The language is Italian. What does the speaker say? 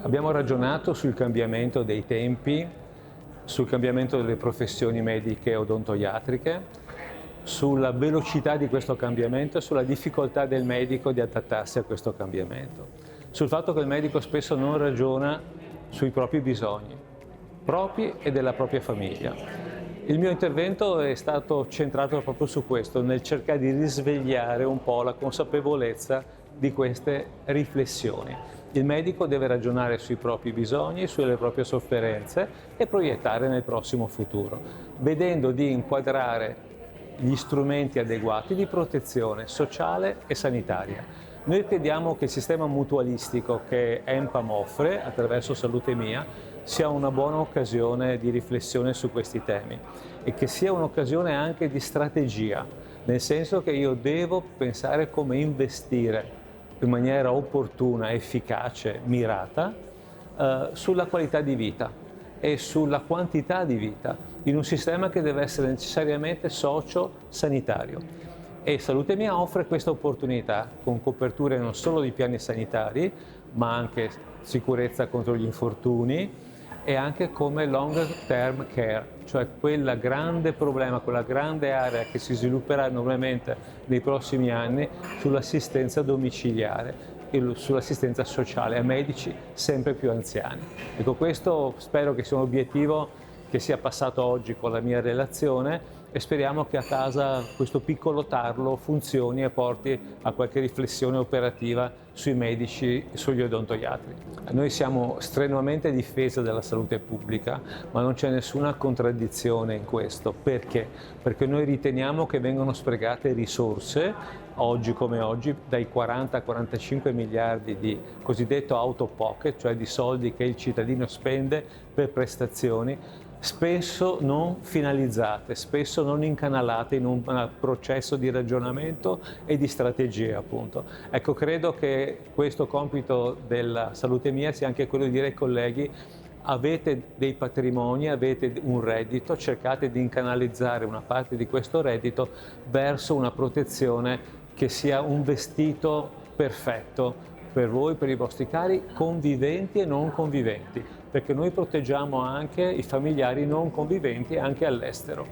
Abbiamo ragionato sul cambiamento dei tempi, sul cambiamento delle professioni mediche e odontoiatriche, sulla velocità di questo cambiamento e sulla difficoltà del medico di adattarsi a questo cambiamento, sul fatto che il medico spesso non ragiona sui propri bisogni, propri e della propria famiglia. Il mio intervento è stato centrato proprio su questo, nel cercare di risvegliare un po' la consapevolezza di queste riflessioni. Il medico deve ragionare sui propri bisogni, sulle proprie sofferenze e proiettare nel prossimo futuro, vedendo di inquadrare gli strumenti adeguati di protezione sociale e sanitaria. Noi crediamo che il sistema mutualistico che EMPAM offre attraverso Salute Mia sia una buona occasione di riflessione su questi temi e che sia un'occasione anche di strategia, nel senso che io devo pensare come investire in maniera opportuna, efficace, mirata sulla qualità di vita e sulla quantità di vita in un sistema che deve essere necessariamente socio-sanitario. E Salute Mia offre questa opportunità con coperture non solo di piani sanitari, ma anche sicurezza contro gli infortuni e anche come longer term care, cioè quella grande problema, quella grande area che si svilupperà enormemente nei prossimi anni sull'assistenza domiciliare e sull'assistenza sociale a medici sempre più anziani. Ecco, questo spero che sia un obiettivo che sia passato oggi con la mia relazione e speriamo che a casa questo piccolo tarlo funzioni e porti a qualche riflessione operativa sui medici e sugli odontoiatri. Noi siamo strenuamente a difesa della salute pubblica, ma non c'è nessuna contraddizione in questo. Perché? Perché noi riteniamo che vengono sprecate risorse, oggi come oggi, dai 40 a 45 miliardi di cosiddetto out of pocket, cioè di soldi che il cittadino spende per prestazioni, spesso non finalizzate, spesso non incanalate in un processo di ragionamento e di strategia, appunto. Ecco, credo che questo compito della Salute Mia sia anche quello di dire ai colleghi: avete dei patrimoni, avete un reddito, cercate di incanalizzare una parte di questo reddito verso una protezione che sia un vestito perfetto per voi, per i vostri cari, conviventi e non conviventi, perché noi proteggiamo anche i familiari non conviventi anche all'estero.